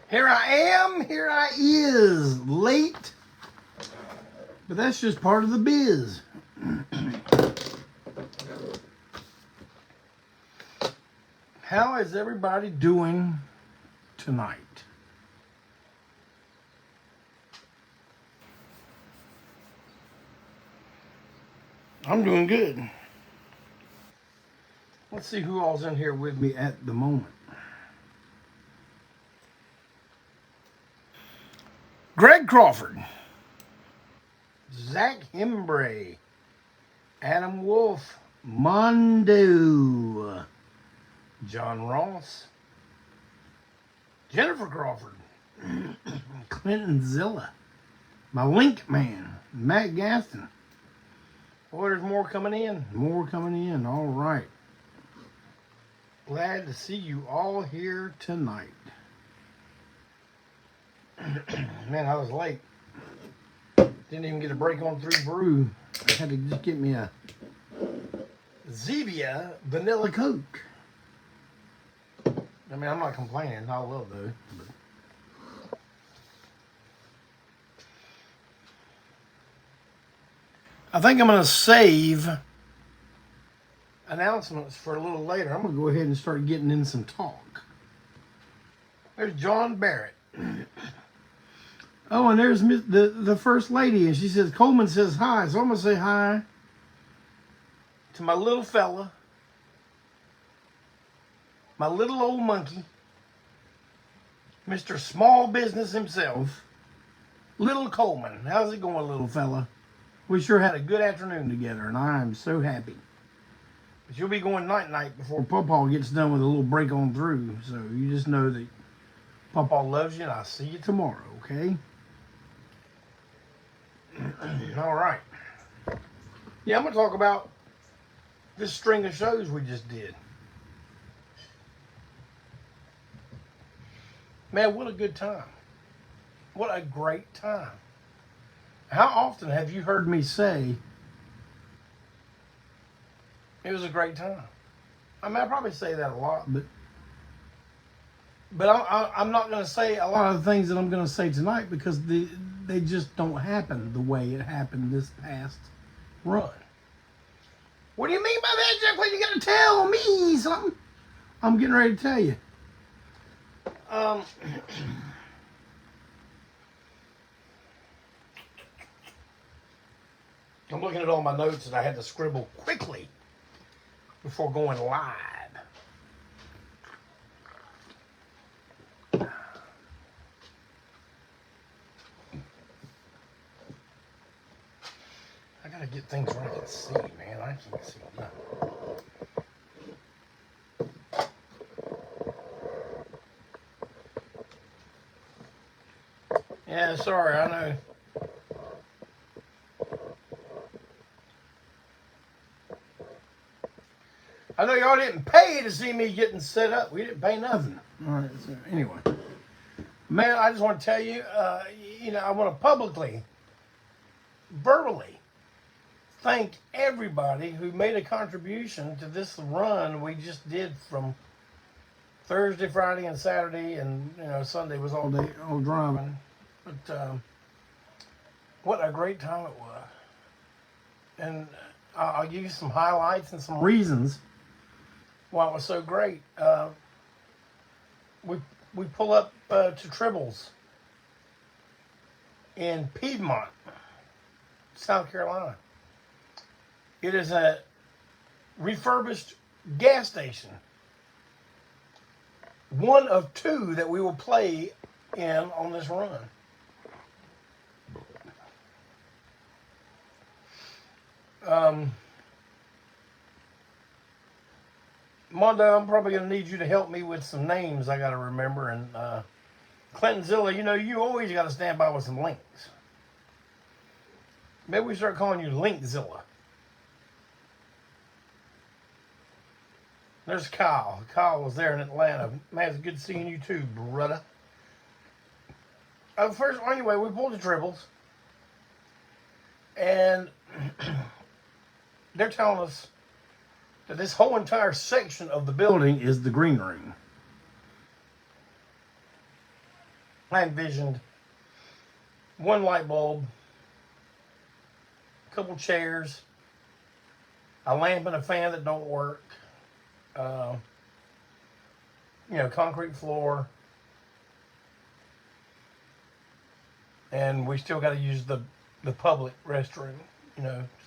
Here I am, here I is, late, but that's just part of the biz. How is everybody doing tonight? I'm doing good. Let's see who all's in here with me at the moment. Greg Crawford, Zach Hembray, Adam Wolf, Mondo, John Ross, Jennifer Crawford, Clinton Zilla, my link man, Matt Gaston. Boy, there's more coming in. More coming in. All right. Glad to see you all here tonight. Man, I was late. Didn't even get a break on through brew. I had to just get me a Zevia Vanilla Coke. I mean, I'm not complaining. I will, though. But I think I'm going to save announcements for a little later. I'm going to go ahead and start getting in some talk. There's John Barrett. Oh, and there's the first lady, and she says, Coleman says hi, so I'm going to say hi to my little fella, my little old monkey, Mr. Small Business himself, Little Coleman. How's it going, little fella? We sure had a good afternoon together, and I'm so happy. But you'll be going night-night before Pawpaw gets done with a little break on through, so you just know that Pawpaw loves you, and I'll see you tomorrow, okay? All right. Yeah, I'm going to talk about this string of shows we just did. Man, what a good time. What a great time. How often have you heard me say it was a great time? I mean, I probably say that a lot, but I'm not going to say a lot of the things that I'm going to say tonight because they just don't happen the way it happened this past run. What do you mean by that, Jeff? Well, you got to tell me something. I'm getting ready to tell you. I'm looking at all my notes that I had to scribble quickly before going live. I gotta get things where I can see, man. I can't see nothing. Yeah, sorry, I know. I know y'all didn't pay to see me getting set up. We didn't pay nothing. All right, so anyway. Man, I just want to tell you, I want to publicly, verbally, thank everybody who made a contribution to this run we just did from Thursday, Friday, and Saturday, and Sunday was all day, all driving. But what a great time it was. And I'll give you some highlights and some reasons why it was so great. We pull up to Tribbles in Piedmont, South Carolina. It is a refurbished gas station. One of two that we will play in on this run. Mondo, I'm probably going to need you to help me with some names I got to remember. And Clinton Zilla, you always got to stand by with some links. Maybe we start calling you Linkzilla. There's Kyle. Kyle was there in Atlanta. Man, it's good seeing you too, brother. First, anyway, we pulled the Tribbles. And they're telling us that this whole entire section of the building is the green room. I envisioned one light bulb, a couple chairs, a lamp and a fan that don't work, concrete floor, and we still got to use the public restroom,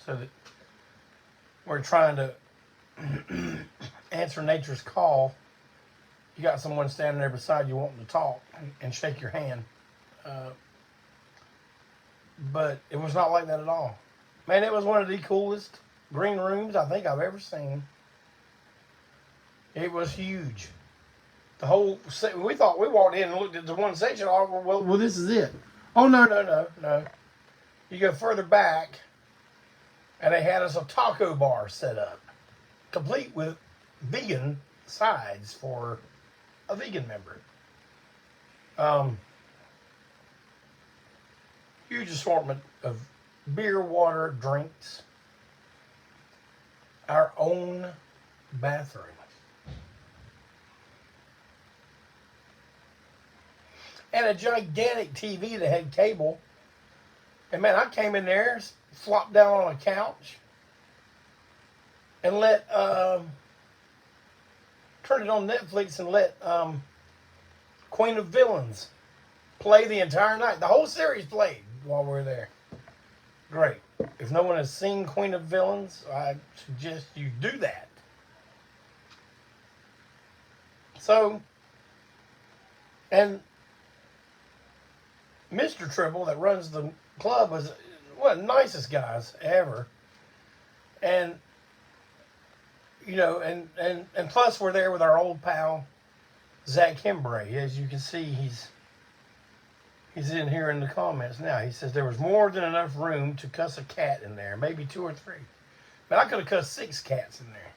so that we're trying to answer nature's call. You got someone standing there beside you wanting to talk and shake your hand. But it was not like that at all. Man, it was one of the coolest green rooms I think I've ever seen. It was huge. The whole, we thought, we walked in and looked at the one section, well, this is it. Oh, no. You go further back, and they had us a taco bar set up, complete with vegan sides for a vegan member. Huge assortment of beer, water, drinks. Our own bathroom. And a gigantic TV that had cable. And man, I came in there, flopped down on a couch, and turned it on Netflix and let Queen of Villains play the entire night. The whole series played while we were there. Great. If no one has seen Queen of Villains, I suggest you do that. So, and Mr. Tribble that runs the club was one of the nicest guys ever. And, and plus we're there with our old pal, Zach Hembray. As you can see, he's in here in the comments now. He says there was more than enough room to cuss a cat in there, maybe 2 or 3. But I could have cussed 6 cats in there.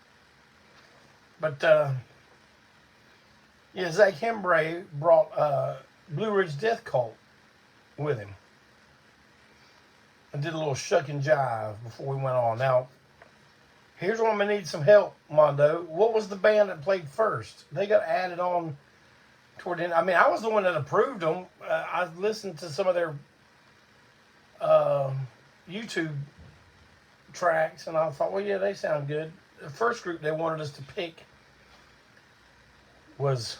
But, Zach Hembray brought Blue Ridge Death Cult with him. I did a little shuck and jive before we went on. Now, here's where I'm going to need some help, Mondo. What was the band that played first? They got added on toward the end. I mean, I was the one that approved them. I listened to some of their YouTube tracks, and I thought, well, yeah, they sound good. The first group they wanted us to pick was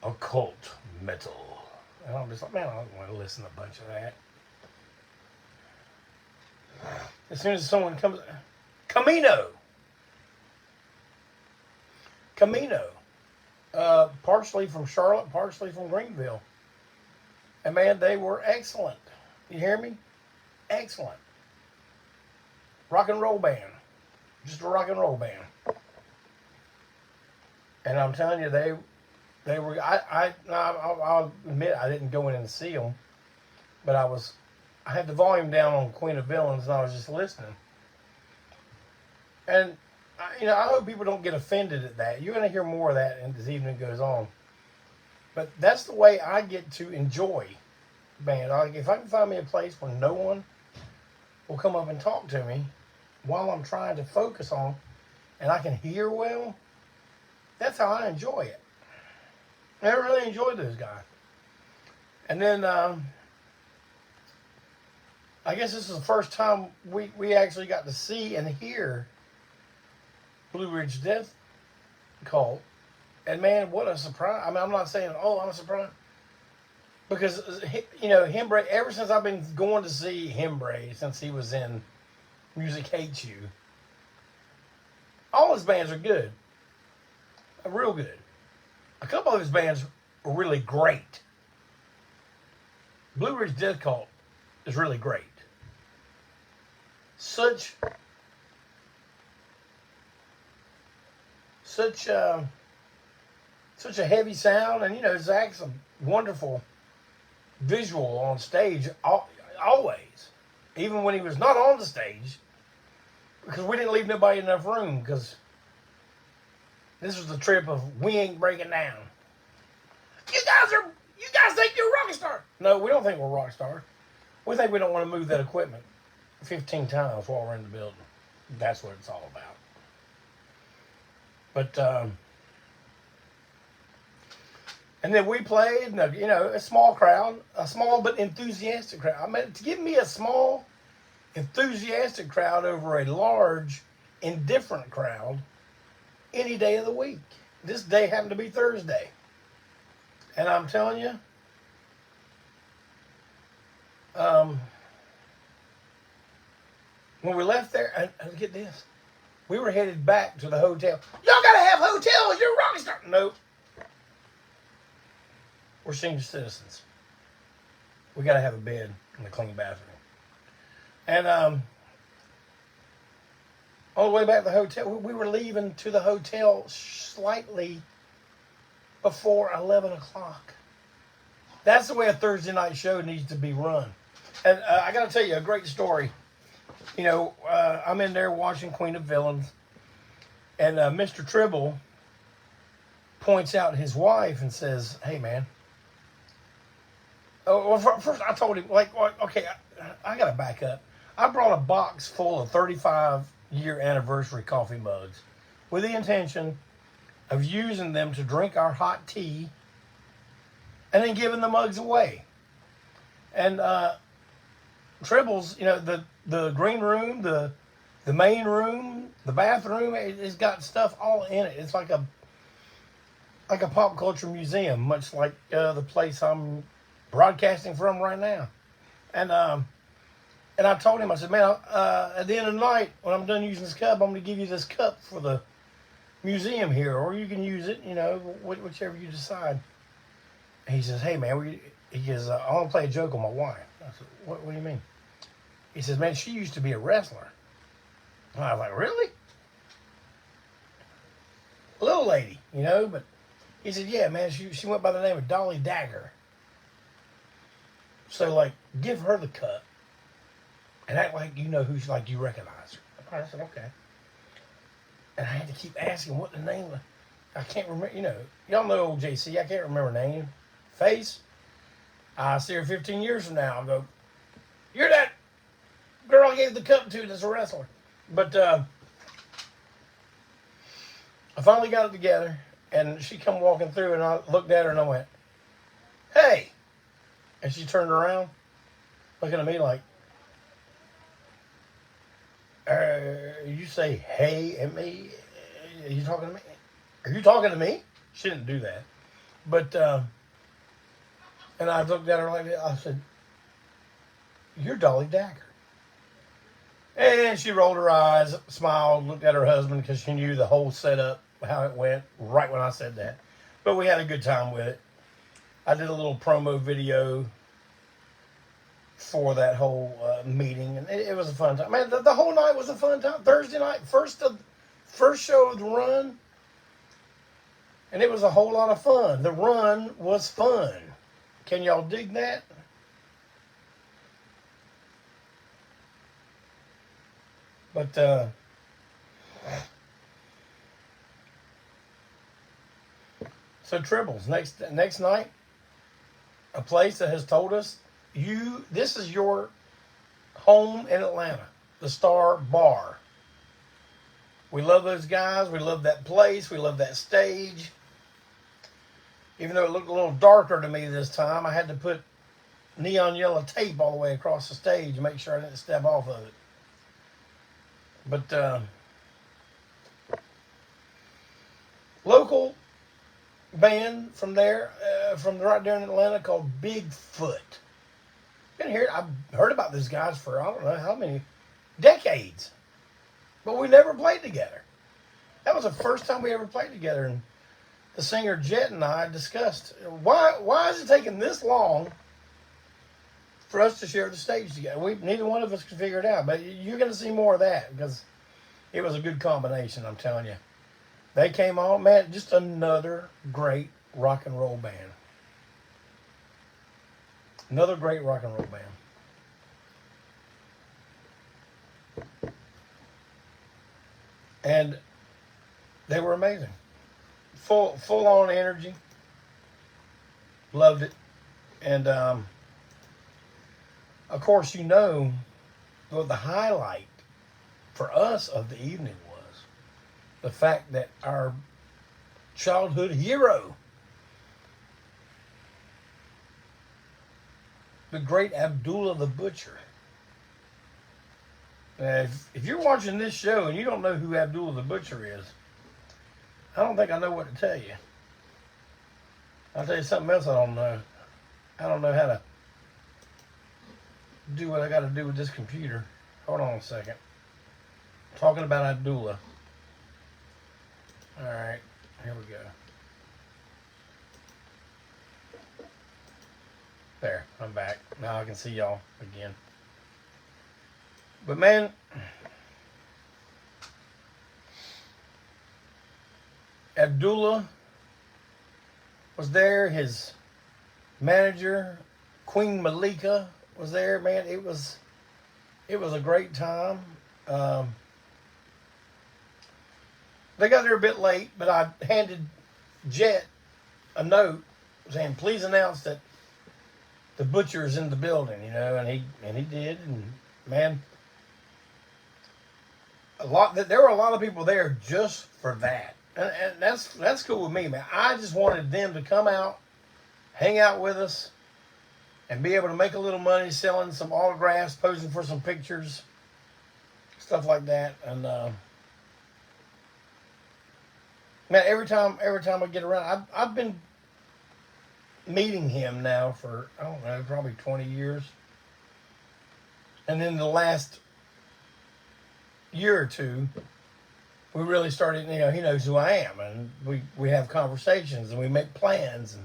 Occult Metal. And I'm just like, man, I don't want to listen to a bunch of that. As soon as someone comes, Camino, partially from Charlotte, partially from Greenville. And man, they were excellent. You hear me? Excellent. Rock and roll band. Just a rock and roll band. And I'm telling you, they were, I'll admit I didn't go in and see them, but I had the volume down on Queen of Villains and I was just listening. And, I hope people don't get offended at that. You're going to hear more of that as the evening goes on. But that's the way I get to enjoy band. If I can find me a place where no one will come up and talk to me while I'm trying to focus on, and I can hear well, that's how I enjoy it. I really enjoyed those guys. And then, I guess this is the first time we actually got to see and hear Blue Ridge Death Cult. And man, what a surprise. I mean, I'm not saying, I'm surprised. Because, Hembray, ever since I've been going to see Hembray, since he was in Music Hates You, all his bands are good. Real good. A couple of his bands are really great. Blue Ridge Death Cult is really great. Such a heavy sound, and Zach's a wonderful visual on stage always, even when he was not on the stage, because we didn't leave nobody enough room, because this was the trip of we ain't breaking down. You guys think you're a rock star? No, we don't think we're rock stars. We think we don't want to move that equipment 15 times while we're in the building. That's what it's all about. But And then we played, and a small crowd, a small but enthusiastic crowd. I mean, to give me a small, enthusiastic crowd over a large, indifferent crowd any day of the week. This day happened to be Thursday. And I'm telling you, when we left there, and get this, we were headed back to the hotel. Y'all gotta have hotels, you're rock star. Nope. We're senior citizens. We gotta have a bed and a clean bathroom. And on the way back to the hotel, we were leaving to the hotel slightly before 11 o'clock. That's the way a Thursday night show needs to be run. And I got to tell you a great story. I'm in there watching Queen of Villains, and Mr. Tribble points out his wife and says, "Hey, man." Oh, well, first I told him, okay, I got to back up. I brought a box full of 35-year anniversary coffee mugs with the intention of using them to drink our hot tea and then giving the mugs away. And Tribble's, the green room, the main room, the bathroom, it's got stuff all in it. It's like a pop culture museum, much like the place I'm broadcasting from right now. And I told him, I said, man, at the end of the night, when I'm done using this cup, I'm going to give you this cup for the museum here, or you can use it, whichever you decide. And he says, hey, man, he goes, I want to play a joke on my wife. I said, what do you mean? He says, man, she used to be a wrestler. And I was like, really? A little lady, but he said, yeah, man, she went by the name of Dolly Dagger. So, give her the cup and act like you know who's, you recognize her. I said, okay. And I had to keep asking what the name was. I can't remember, y'all know Ole JC. I can't remember her name. Face. I see her 15 years from now. I'll go, you're that girl I gave the cup to that's a wrestler. But I finally got it together, and she come walking through, and I looked at her, and I went, hey. And she turned around, looking at me like, you say hey at me? Are you talking to me? Are you talking to me? She didn't do that. But, and I looked at her like that. I said, you're Dolly Dagger. And she rolled her eyes, smiled, looked at her husband because she knew the whole setup, how it went, right when I said that. But we had a good time with it. I did a little promo video for that whole meeting, and it was a fun time. Man, the whole night was a fun time. Thursday night, first show of the run, and it was a whole lot of fun. The run was fun. Can y'all dig that? But so Tribbles, next night, a place that has told us, this is your home in Atlanta, the Star Bar. We love those guys. We love that place. We love that stage. Even though it looked a little darker to me this time, I had to put neon yellow tape all the way across the stage to make sure I didn't step off of it. But local band from there, from right there in Atlanta, called Bigfoot. Been here. I've heard about these guys for I don't know how many decades, but we never played together. That was the first time we ever played together, and the singer Jet and I discussed why is it taking this long for us to share the stage together. Neither one of us could figure it out, but you're going to see more of that because it was a good combination, I'm telling you. They came on, man, just another great rock and roll band. Another great rock and roll band. And they were amazing. Full on energy. Loved it. And of course, what the highlight for us of the evening was the fact that our childhood hero the great Abdullah the Butcher. If you're watching this show and you don't know who Abdullah the Butcher is, I don't think I know what to tell you. I'll tell you something else I don't know. I don't know how to do what I got to do with this computer. Hold on a second. Talking about Abdullah. All right, here we go. There, I'm back. Now I can see y'all again. But man, Abdullah was there. His manager, Queen Malika, was there. Man, it was a great time. They got there a bit late, but I handed Jet a note saying, "Please announce that the butcher is in the building," you know, and he did, and man, there were a lot of people there just for that, and that's cool with me, man. I just wanted them to come out, hang out with us, and be able to make a little money selling some autographs, posing for some pictures, stuff like that, and man, every time I get around, I've been meeting him now for, I don't know, probably 20 years. And then the last year or two, we really started, you know, he knows who I am. And we have conversations and we make plans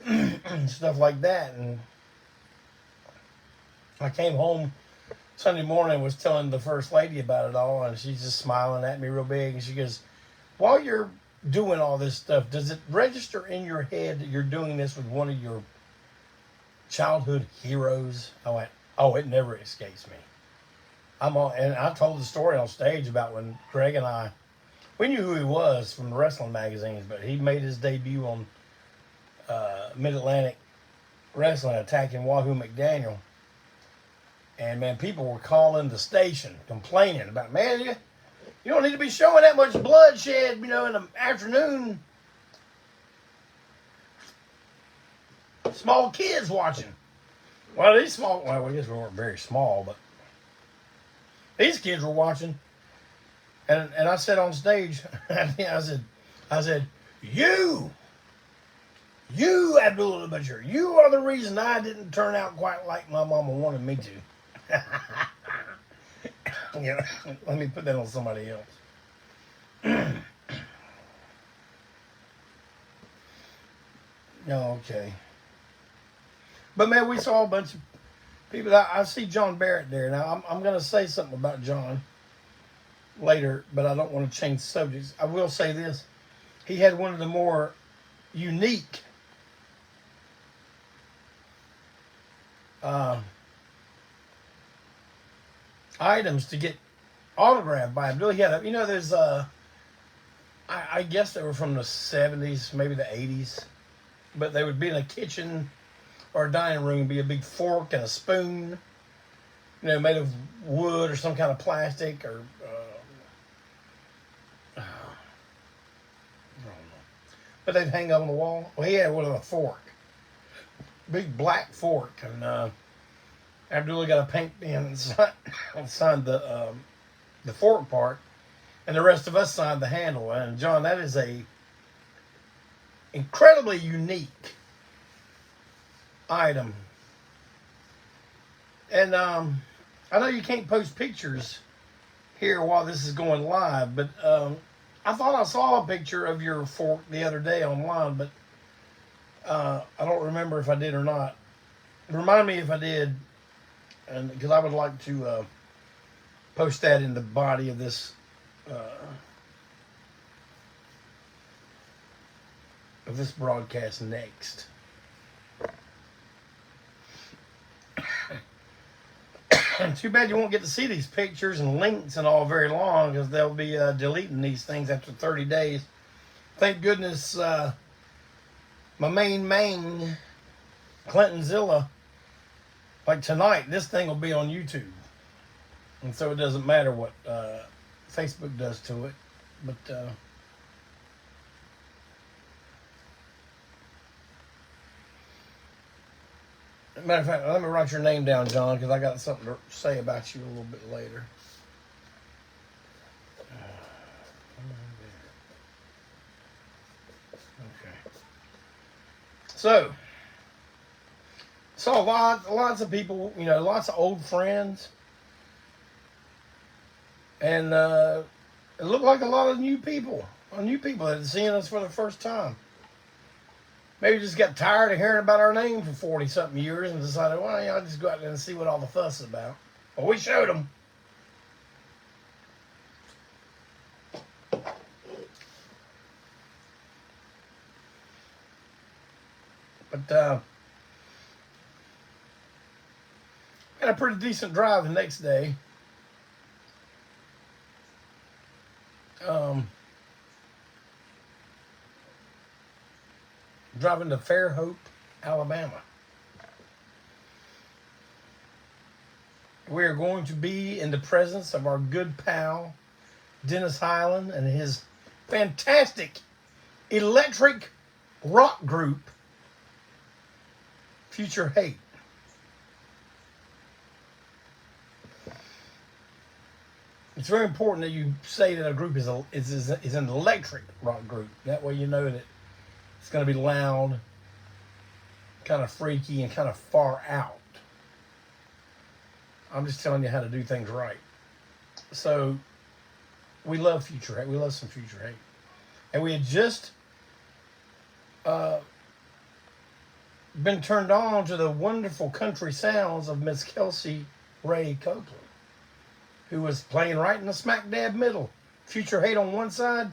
and stuff like that. And I came home Sunday morning and was telling the First Lady about it all. And she's just smiling at me real big. And she goes, "While you're doing all this stuff, does it register in your head that you're doing this with one of your childhood heroes?" I went, "Oh, it never escapes me." And I told the story on stage about when Greg and I, we knew who he was from the wrestling magazines, but he made his debut on Mid-Atlantic Wrestling, attacking Wahoo McDaniel. And man, people were calling the station complaining about, "Man, you don't need to be showing that much bloodshed, you know, in the afternoon. Small kids watching." Well, I guess we weren't very small, but these kids were watching. And I said on stage, I said, you, Abdullah the Butcher, you are the reason I didn't turn out quite like my mama wanted me to. You know, let me put that on somebody else. Okay. But man, we saw a bunch of people. I see John Barrett there. Now, I'm going to say something about John later, but I don't want to change subjects. I will say this. He had one of the more unique items to get autographed by Abdullah. He had there's I guess they were from the 70s, maybe the 80s, but they would be in a kitchen or a dining room, be a big fork and a spoon, you know, made of wood or some kind of plastic or I don't know, but they'd hang up on the wall. Well, he had one with a fork, big black fork, and Abdullah got a paint pen and signed the fork part, and the rest of us signed the handle. And John, that is a incredibly unique item. And I know you can't post pictures here while this is going live, but I thought I saw a picture of your fork the other day online, but I don't remember if I did or not. Remind me if I did, and because I would like to post that in the body of this broadcast next. And too bad you won't get to see these pictures and links and all very long, because they'll be deleting these things after 30 days. Thank goodness my main Claytonzilla, like tonight, this thing will be on YouTube. And so it doesn't matter what Facebook does to it. But Matter of fact, let me write your name down, John, because I got something to say about you a little bit later. Okay. So, saw lots of people, lots of old friends, and it looked like a lot of new people that seeing us for the first time. Maybe just got tired of hearing about our name for 40-something years and decided, well, I'll just go out there and see what all the fuss is about. Well, we showed them. But had a pretty decent drive the next day. Driving to Fairhope, Alabama. We are going to be in the presence of our good pal, Dennis Highland, and his fantastic electric rock group, Future Hate. It's very important that you say that a group is an electric rock group. That way you know that it's going to be loud, kind of freaky, and kind of far out. I'm just telling you how to do things right. So, we love Future Hate. We love some Future Hate. And we had just been turned on to the wonderful country sounds of Miss Kelsey Ray Copeland, who was playing right in the smack dab middle. Future Hate on one side,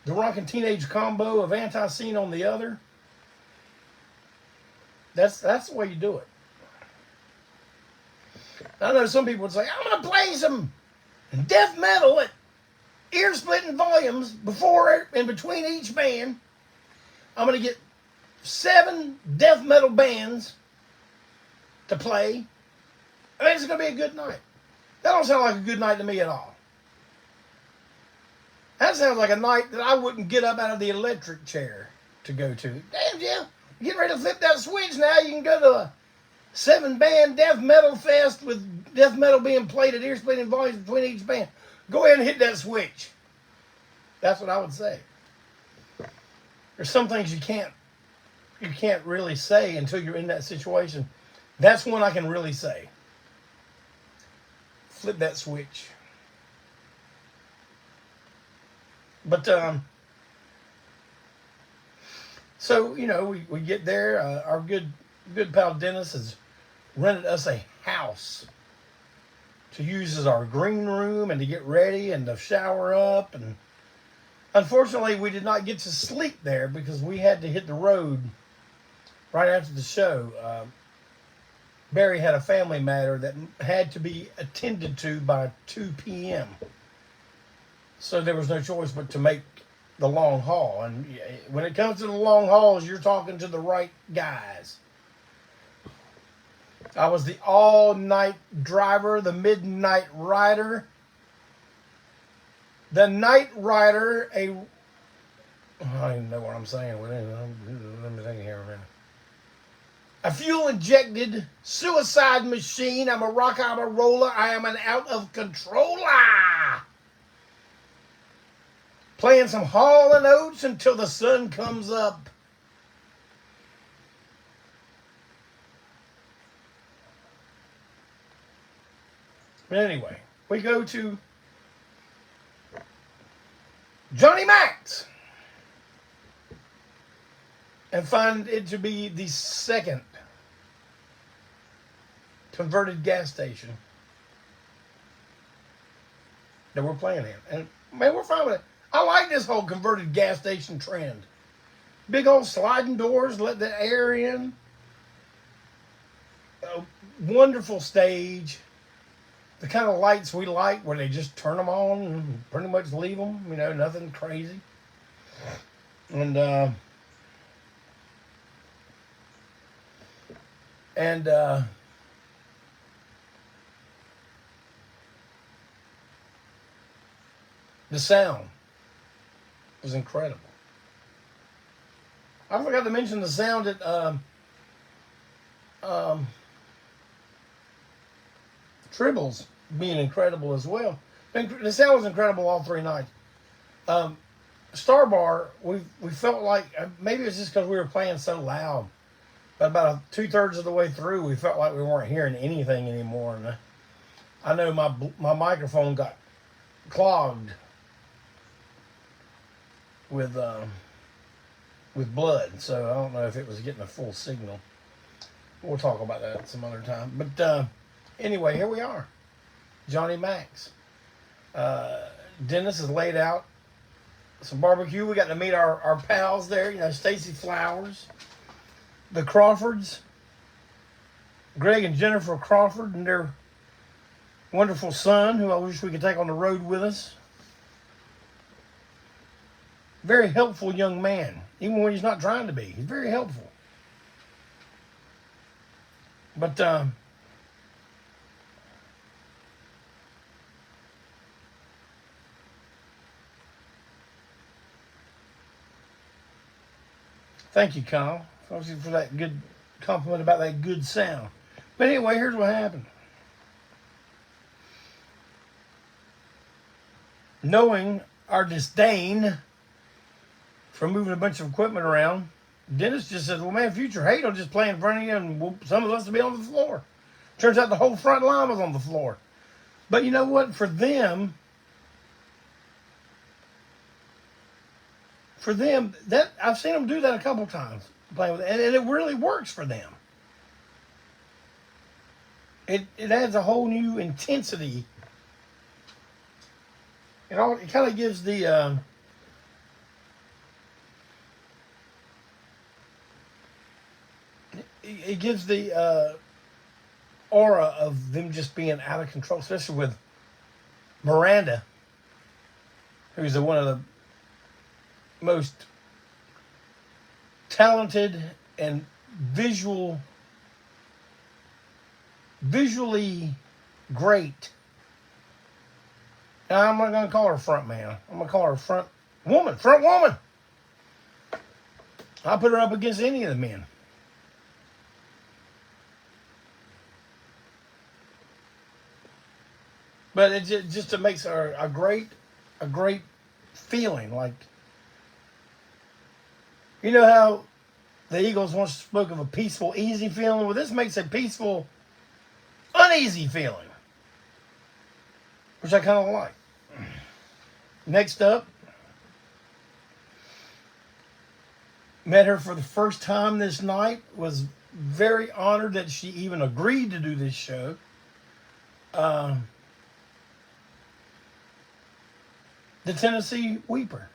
the rockin' teenage combo of Antiseen on the other. That's the way you do it. I know some people would say, I'm going to play some death metal at ear-splitting volumes before and between each band. I'm going to get 7 death metal bands to play. I mean, it's going to be a good night. That don't sound like a good night to me at all. That sounds like a night that I wouldn't get up out of the electric chair to go to. Damn, Jim, get ready to flip that switch now. You can go to a 7-band death metal fest with death metal being played at ear-splitting volumes between each band. Go ahead and hit that switch. That's what I would say. There's some things you can't really say until you're in that situation. That's one I can really say. Flip that switch. But, so, we get there. Our good pal Dennis has rented us a house to use as our green room and to get ready and to shower up. And unfortunately, we did not get to sleep there because we had to hit the road right after the show. Barry had a family matter that had to be attended to by 2 p.m. So there was no choice but to make the long haul. And when it comes to the long hauls, you're talking to the right guys. I was the all-night driver, the midnight rider, the night rider, I don't even know what I'm saying. Let me think here a minute. A fuel-injected suicide machine. I'm a rock, I'm a roller. I am an out-of-controller. Playing some Hall & Oates until the sun comes up. But anyway, we go to Johnny Mac's and find it to be the second converted gas station that we're playing in. And man, we're fine with it. I like this whole converted gas station trend. Big old sliding doors, let the air in. A wonderful stage. The kind of lights we like where they just turn them on and pretty much leave them. Nothing crazy. And the sound was incredible. I forgot to mention the sound at Tribbles being incredible as well. The sound was incredible all 3 nights. Star Bar, we felt like maybe it's just because we were playing so loud. But about 2/3 of the way through, we felt like we weren't hearing anything anymore. And I know my microphone got clogged with blood, so I don't know if it was getting a full signal. We'll talk about that some other time. But anyway, here we are, Johnny Mac's. Dennis has laid out some barbecue. We got to meet our pals there. You know, Stacy Flowers, the Crawfords, Greg and Jennifer Crawford, and their wonderful son, who I wish we could take on the road with us. Very helpful young man, even when he's not trying to be. He's very helpful. But thank you, Kyle, for that good compliment about that good sound. But anyway, here's what happened. Knowing our disdain for moving a bunch of equipment around, Dennis just said, well, man, Future Hate will just play in front of you and some of us will be on the floor. Turns out the whole front line was on the floor. But you know what? For them, that I've seen them do that a couple times, playing with it, and it really works for them. It adds a whole new intensity. It kind of gives the it gives the aura of them just being out of control, especially with Miranda, who's one of the most talented and visually great. Now, I'm not going to call her front man. I'm going to call her front woman. I'll put her up against any of the men. But it just makes her a great feeling. Like, you know how the Eagles once spoke of a peaceful, easy feeling? Well, this makes a peaceful, uneasy feeling, which I kind of like. Next up, met her for the first time this night. Was very honored that she even agreed to do this show. The Tennessee Weeper,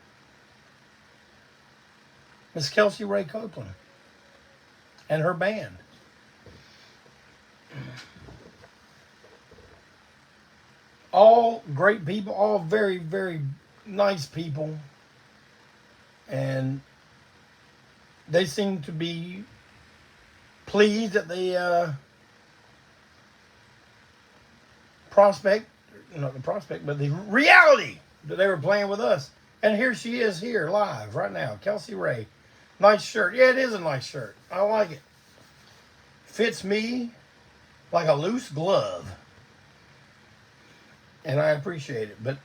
Miss Kelsey Ray Copeland, and her band. All great people, all very, very nice people. And they seem to be pleased at the but the reality that they were playing with us. And here she is here live right now. Kelsey Ray. Nice shirt. Yeah, it is a nice shirt. I like it. Fits me like a loose glove. And I appreciate it. But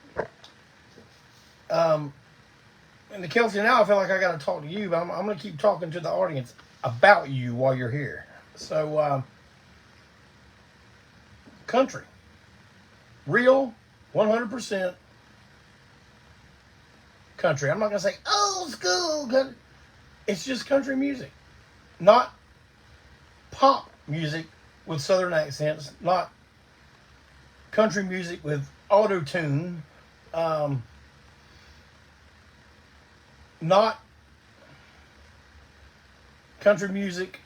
and the Kelsey, now I feel like I got to talk to you, but I'm going to keep talking to the audience about you while you're here. So country. Real 100% country. I'm not going to say old school country. It's just country music. Not pop music with southern accents. Not country music with auto-tune. Not country music,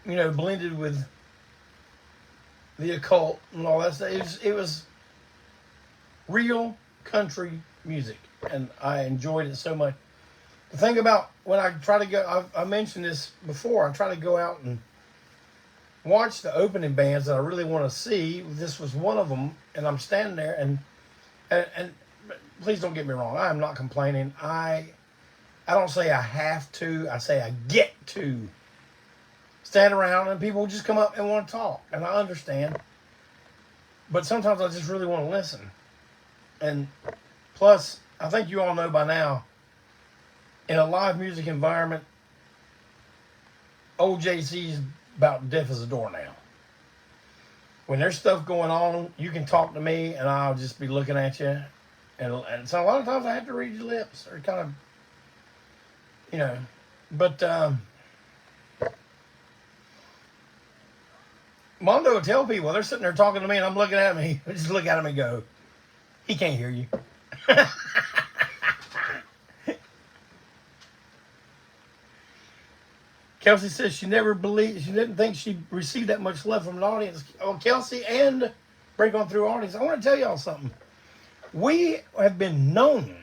you know, blended with the occult and all that stuff. It was real country music, and I enjoyed it so much. The thing about when I try to go, I mentioned this before, I try to go out and watch the opening bands that I really want to see. This was one of them, and I'm standing there, and please don't get me wrong, I am not complaining. I don't say I have to, I say I get to stand around and people just come up and want to talk. And I understand. But sometimes I just really want to listen. And plus, I think you all know by now, in a live music environment, Ole JC's about deaf as a doornail. When there's stuff going on, you can talk to me and I'll just be looking at you. And so a lot of times I have to read your lips or kind of, you know. But Mondo will tell people, they're sitting there talking to me and I'm looking at him. I just look at him and go, he can't hear you. Kelsey says she didn't think she received that much love from an audience. Oh, Kelsey and Break On Through audience, I want to tell y'all something. We have been known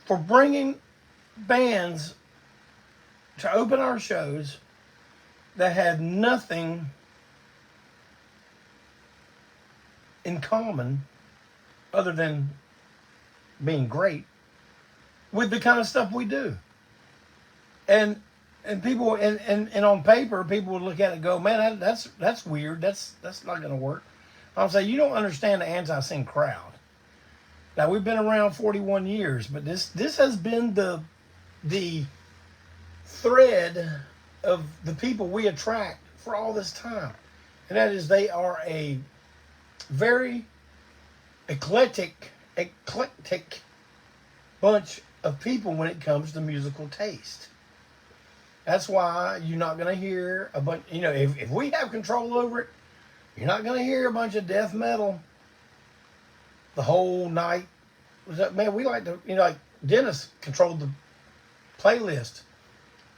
for bringing bands to open our shows that had nothing in common other than being great with the kind of stuff we do. And people and on paper people would look at it and go, man, that's weird. That's not gonna work. I'll say, you don't understand the Antiseen crowd. Now we've been around 41 years, but this has been the thread of the people we attract for all this time. And that is, they are a very eclectic bunch of people when it comes to musical taste. That's why you're not going to hear a bunch, you know, if we have control over it, you're not going to hear a bunch of death metal the whole night. Man, we like to, you know, like Dennis controlled the playlist,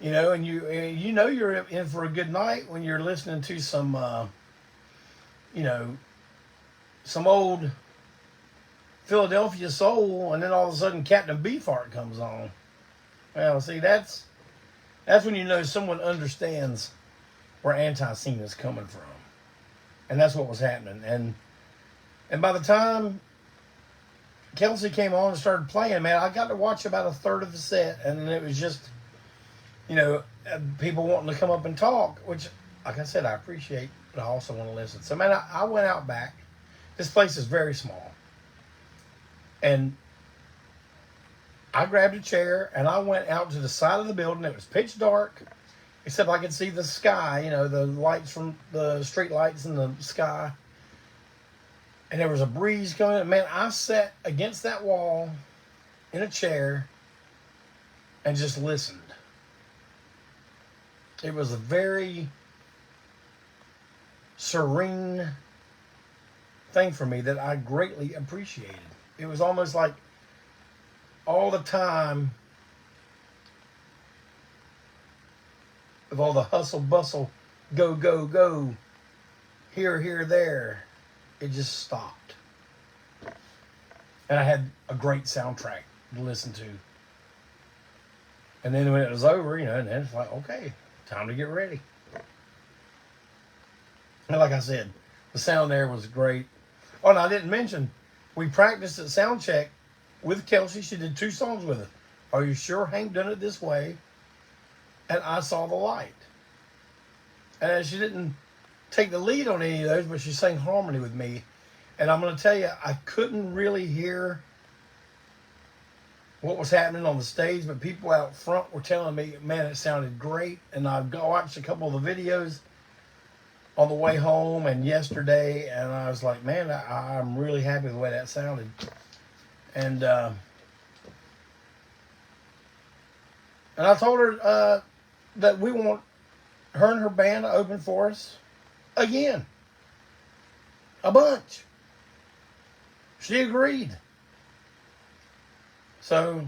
you know, and you know you're in for a good night when you're listening to some, you know, some old Philadelphia soul, and then all of a sudden Captain Beefheart comes on. Well, see, that's when you know someone understands where Antiseen is coming from. And that's what was happening. And by the time Kelsey came on and started playing, man, I got to watch about a third of the set, and it was just, you know, people wanting to come up and talk, which, like I said, I appreciate, but I also want to listen. So, man, I went out back. This place is very small. And I grabbed a chair and I went out to the side of the building. It was pitch dark, except I could see the sky, you know, the lights from the street lights in the sky. And there was a breeze coming in. Man, I sat against that wall in a chair and just listened. It was a very serene thing for me that I greatly appreciated. It was almost like all the time of all the hustle bustle, go, go, go, here, there, it just stopped. And I had a great soundtrack to listen to. And then when it was over, you know, and then it's like, okay, time to get ready. And like I said, the sound there was great. Oh, and I didn't mention, we practiced at sound check with Kelsey. She did 2 songs with us. Are You Sure Hank Done It This Way? And I Saw the Light. And she didn't take the lead on any of those, but she sang harmony with me. And I'm going to tell you, I couldn't really hear what was happening on the stage, but people out front were telling me, man, it sounded great. And I watched a couple of the videos on the way home and yesterday, and I was like, man, I'm really happy with the way that sounded. And I told her that we want her and her band to open for us again. A bunch. She agreed. So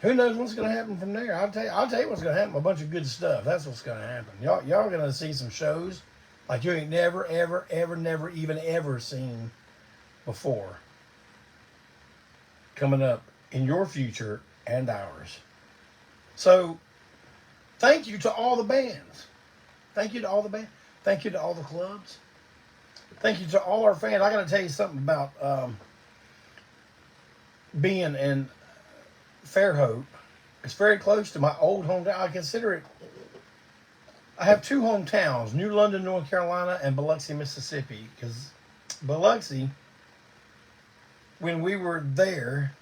who knows what's going to happen from there? I'll tell you what's going to happen. A bunch of good stuff. That's what's going to happen. Y'all going to see some shows like you ain't never, even ever seen before coming up in your future and ours. So thank you to all the bands. Thank you to all the bands. Thank you to all the clubs. Thank you to all our fans. I got to tell you something about being in Fairhope It's very close to my old hometown. I consider it. I have two hometowns: New London, North Carolina, and Biloxi, Mississippi. Because Biloxi, when we were there,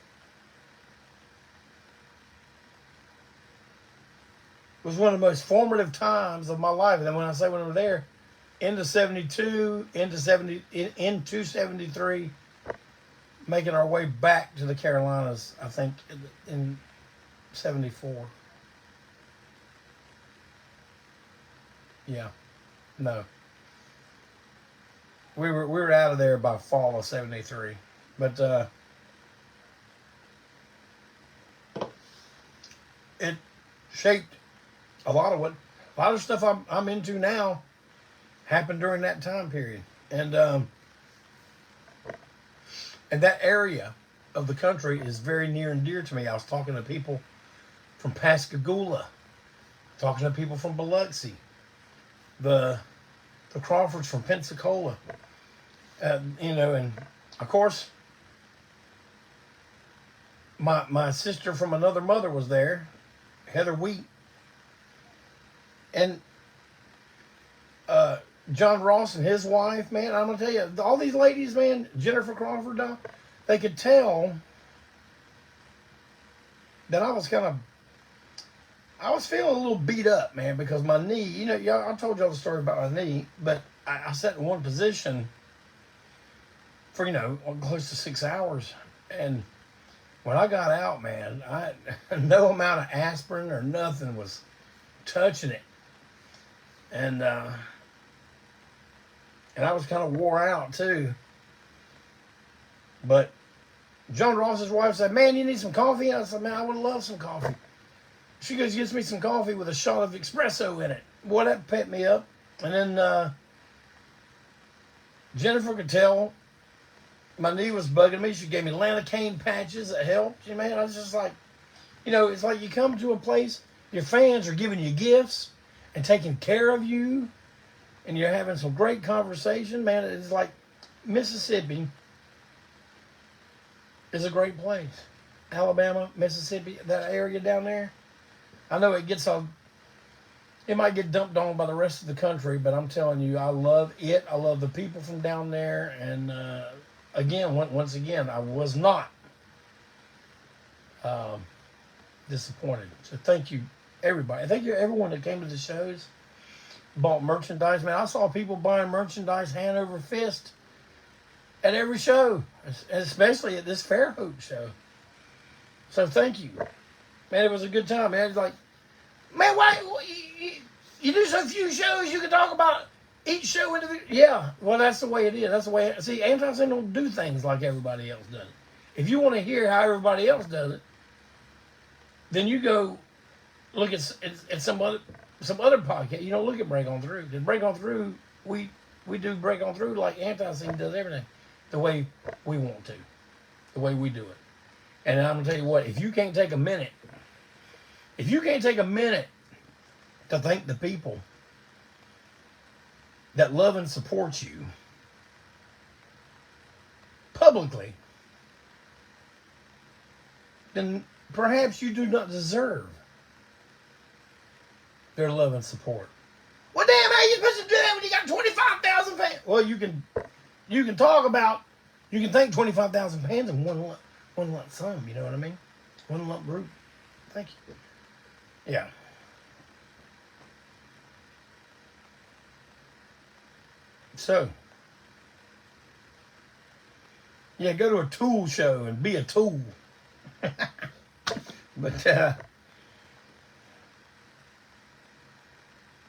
was one of the most formative times of my life. And then when I say when we were there, into 72, into 73, making our way back to the Carolinas, I think, in 74. Yeah. No. We were out of there by fall of 73. But it shaped a lot of stuff I'm into now happened during that time period. And that area of the country is very near and dear to me. I was talking to people from Pascagoula, talking to people from Biloxi, the Crawfords from Pensacola, and of course, my sister from another mother was there, Heather Wheat, and John Ross and his wife, man, I'm gonna tell you, all these ladies, man, Jennifer Crawford, they could tell that I was feeling a little beat up, man, because my knee, I told y'all the story about my knee, but I sat in one position for, close to 6 hours. And when I got out, man, no amount of aspirin or nothing was touching it. And I was kind of wore out too. But John Ross's wife said, "Man, you need some coffee?" I said, "Man, I would love some coffee." She goes, "Gets me some coffee with a shot of espresso in it." Boy, that pepped me up. And then Jennifer could tell my knee was bugging me. She gave me lanacane patches that helped. Man, I was just like, it's like you come to a place, your fans are giving you gifts and taking care of you, and you're having some great conversation. Man, it's like Mississippi is a great place. Alabama, Mississippi, that area down there. I know it might get dumped on by the rest of the country, but I'm telling you, I love it. I love the people from down there. And once again, I was not disappointed. So thank you, everybody. Thank you, everyone that came to the shows, bought merchandise. Man, I saw people buying merchandise hand over fist at every show, especially at this Fairhope show. So thank you. Man, it was a good time, man. It's like, man, why you do so few shows, you can talk about each show individually. Yeah, well, that's the way it is. That's the way see, Antiseen don't do things like everybody else does. If you want to hear how everybody else does it, then you go look at some other podcast. Look at Break On Through. Because Break On Through, we do Break On Through like Antiseen does everything the way we want to, the way we do it. And I'm going to tell you what, if you can't take a minute to thank the people that love and support you publicly, then perhaps you do not deserve their love and support. Well, damn, how you supposed to do that when you got 25,000 fans? Well, you can thank 25,000 fans in one lump sum, you know what I mean? One lump group. Thank you. Yeah. So, yeah, go to a tool show and be a tool. But,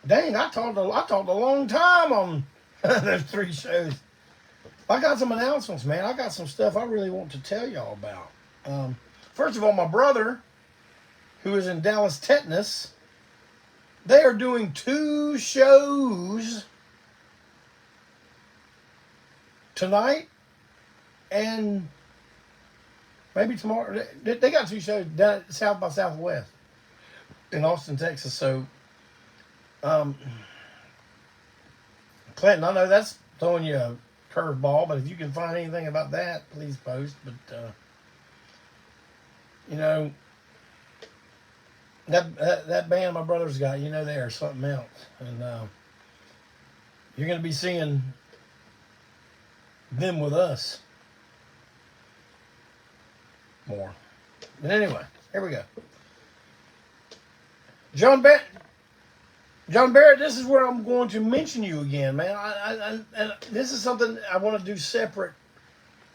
dang, I talked a long time on those 3 shows. I got some announcements, man. I got some stuff I really want to tell y'all about. First of all, my brother, who is in Dallas, Texas, they are doing 2 shows tonight and maybe tomorrow. They got 2 shows down at South by Southwest in Austin, Texas. So, Clayton, I know that's throwing you a curveball, but if you can find anything about that, please post. But That band my brother's got, you know, they are something else. And you're going to be seeing them with us more. But anyway, here we go. John Barrett, this is where I'm going to mention you again, man. And this is something I want to do separate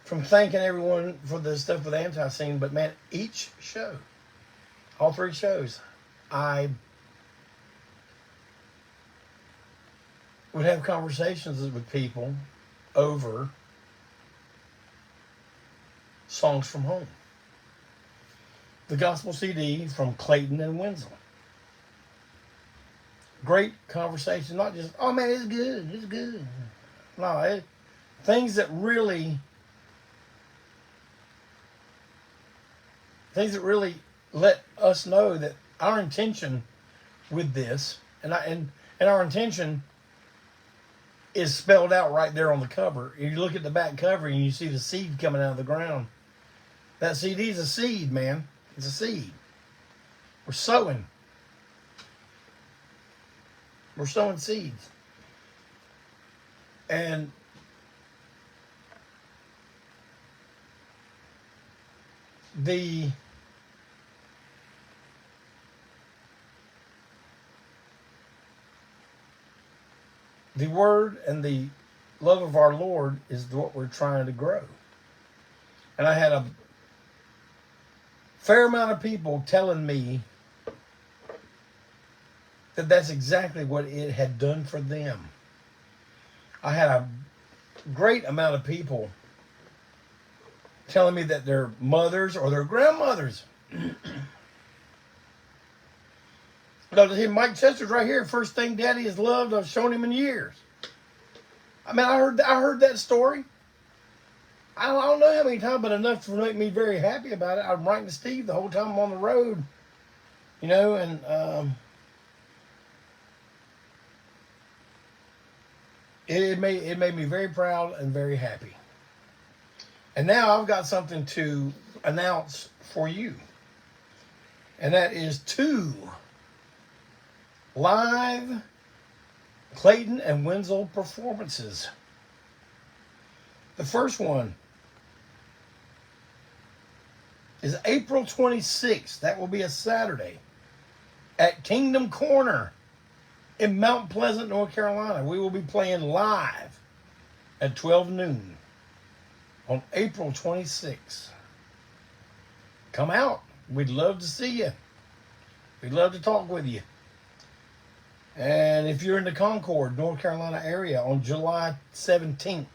from thanking everyone for the stuff with Antiseen. But, man, each show, all 3 shows, I would have conversations with people over songs from home. The gospel CD from Clayton and Wensil. Great conversation, not just, oh man, it's good. No, things that really let us know that our intention with this, and our intention is spelled out right there on the cover. If you look at the back cover and you see the seed coming out of the ground, that CD is a seed, man. It's a seed. We're sowing. We're sowing seeds. And the word and the love of our Lord is what we're trying to grow. And I had a fair amount of people telling me that that's exactly what it had done for them. I had a great amount of people telling me that their mothers or their grandmothers. Mike Chester's right here. First thing Daddy has loved, I've shown him in years. I mean, I heard that story. I don't know how many times, but enough to make me very happy about it. I'm writing to Steve the whole time I'm on the road, you know, and it made me very proud and very happy. And now I've got something to announce for you, and that is 2 live Clayton and Wensil performances. The first one is April 26th. That will be a Saturday at Kingdom Corner in Mount Pleasant, North Carolina. We will be playing live at 12 noon on April 26th. Come out. We'd love to see you. We'd love to talk with you. And if you're in the Concord, North Carolina area on July 17th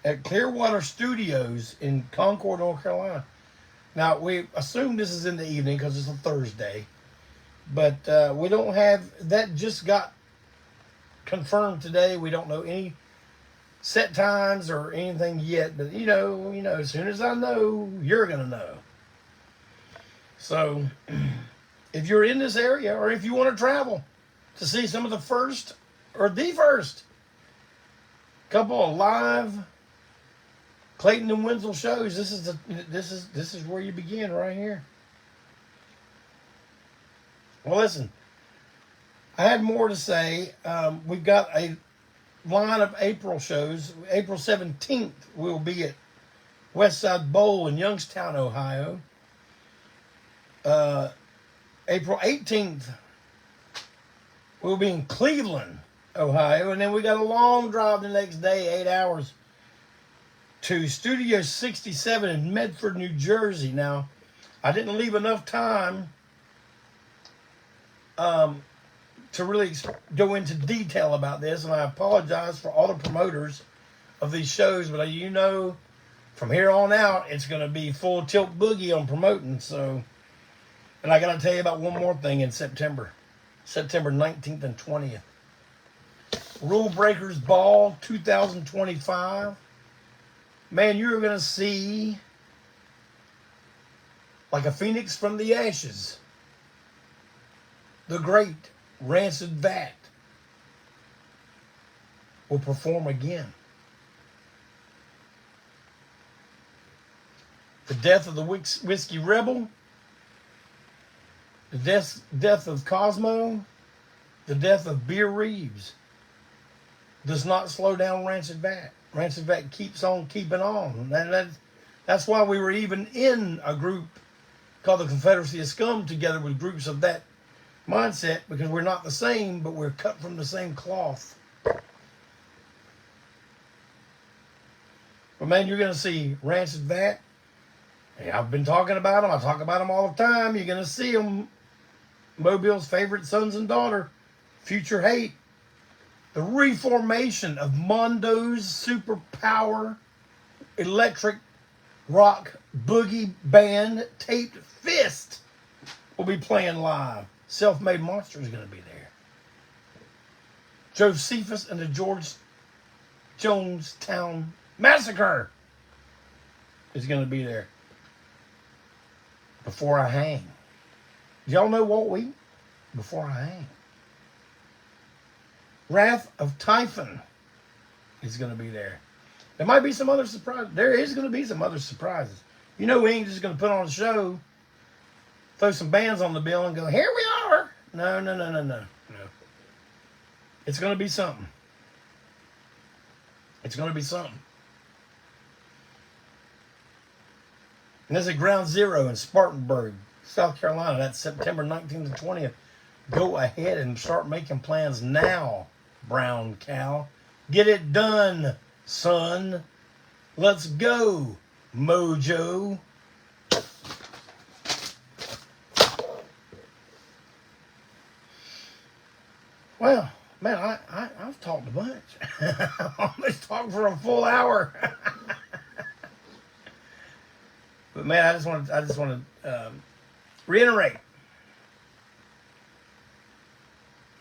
at Clearwater Studios in Concord, North Carolina. Now, we assume this is in the evening because it's a Thursday. But we don't have, that just got confirmed today. We don't know any set times or anything yet. But, you know, as soon as I know, you're going to know. So, if you're in this area or if you want to travel to see some of the first or the first couple of live Clayton and Wensil shows, this is where you begin right here. Well, listen, I had more to say. We've got a line of April shows. April 17th, we'll be at Westside Bowl in Youngstown, Ohio. April 18th, we'll be in Cleveland, Ohio. And then we got a long drive the next day, 8 hours, to Studio 67 in Medford, New Jersey. Now, I didn't leave enough time to really go into detail about this, and I apologize for all the promoters of these shows, but you know, from here on out, it's going to be full tilt boogie on promoting. So, and I got to tell you about one more thing in September 19th and 20th. Rule Breakers Ball 2025. Man, you're going to see like a phoenix from the ashes. The great Rancid Vat will perform again. The Death of the Whiskey Rebel The death of Cosmo, the death of Beer Reeves does not slow down Rancid Vat. Rancid Vat keeps on keeping on. That's why we were even in a group called the Confederacy of Scum together with groups of that mindset, because we're not the same, but we're cut from the same cloth. But man, you're going to see Rancid Vat. Hey, I've been talking about them. I talk about them all the time. You're going to see them. Mobile's favorite sons and daughter, Future Hate. The reformation of Mondo's superpower electric rock boogie band Taped Fist will be playing live. Self-Made Monster is going to be there. Josephus and the George Jonestown Massacre is going to be there. Before I Hang. Y'all know Walt Wheaton? Before I Hang. Wrath of Typhon is going to be there. There might be some other surprises. There is going to be some other surprises. You know, we ain't just going to put on a show, throw some bands on the bill and go, here we are. No. It's going to be something. It's going to be something. And there's a Ground Zero in Spartanburg, South Carolina. That's September 19th to 20th. Go ahead and start making plans now, Brown Cow. Get it done, son. Let's go, Mojo. Well, man, I've talked a bunch. I almost talked for a full hour. But man, I just want to reiterate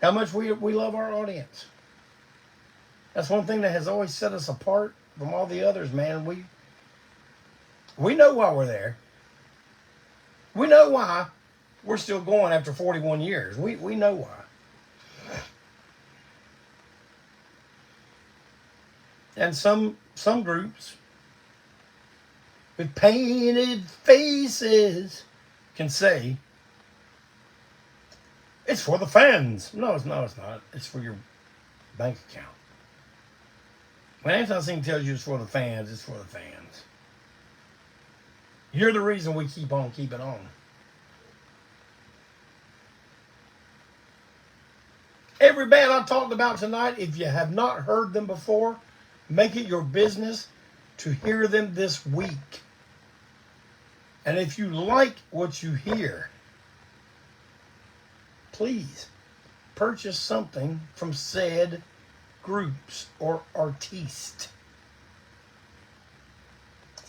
how much we love our audience. That's one thing that has always set us apart from all the others, man. We know why we're there. We know why we're still going after 41 years. We know why. And some groups with painted faces can say, it's for the fans. No, it's not. It's for your bank account. When Antiseen tells you it's for the fans, it's for the fans. You're the reason we keep on keeping on. Every band I talked about tonight, if you have not heard them before, make it your business to hear them this week. And if you like what you hear, please purchase something from said groups or artistes.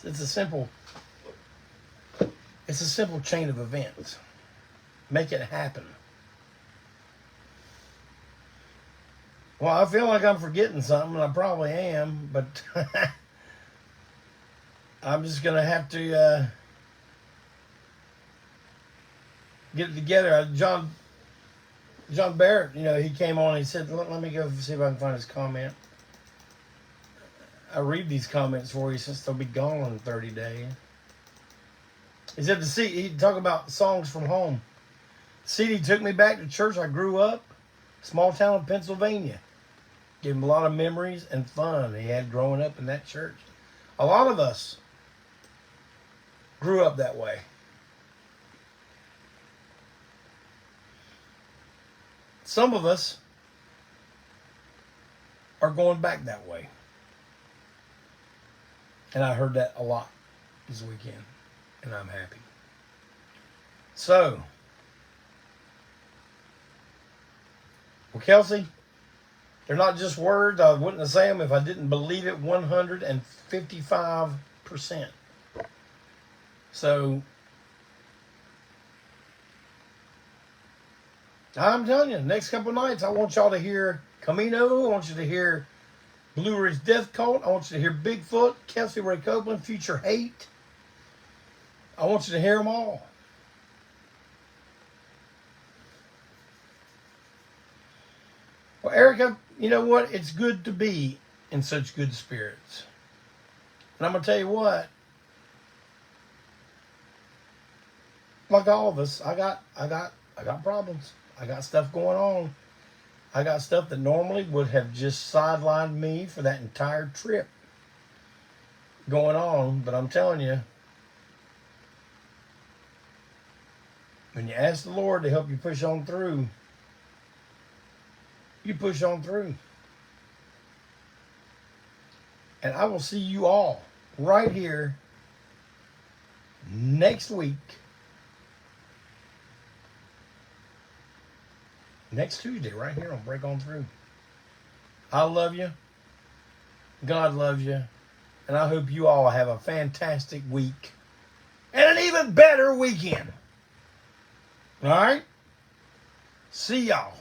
It's a simple chain of events. Make it happen. Well, I feel like I'm forgetting something, and I probably am, but I'm just going to have to get it together. John Barrett, he came on and he said, let me go see if I can find his comment. I read these comments for you since they'll be gone in 30 days. He said he talk about songs from home. CD took me back to church I grew up, small town in Pennsylvania. Gave him a lot of memories and fun he had growing up in that church. A lot of us grew up that way. Some of us are going back that way. And I heard that a lot this weekend. And I'm happy. So, well, Kelsey, they're not just words. I wouldn't say them if I didn't believe it 155%. So, I'm telling you, next couple nights, I want y'all to hear Camino. I want you to hear Blue Ridge Death Cult. I want you to hear Bigfoot, Kelsey Ray Copeland, Future Hate. I want you to hear them all. Well, Erica, you know what? It's good to be in such good spirits. And I'm going to tell you what. Like all of us, I got I got problems. I got stuff going on. I got stuff that normally would have just sidelined me for that entire trip going on. But I'm telling you, when you ask the Lord to help you push on through, you push on through. And I will see you all right here next week. Next Tuesday, right here on Break On Through. I love you. God loves you. And I hope you all have a fantastic week. And an even better weekend. All right? See y'all.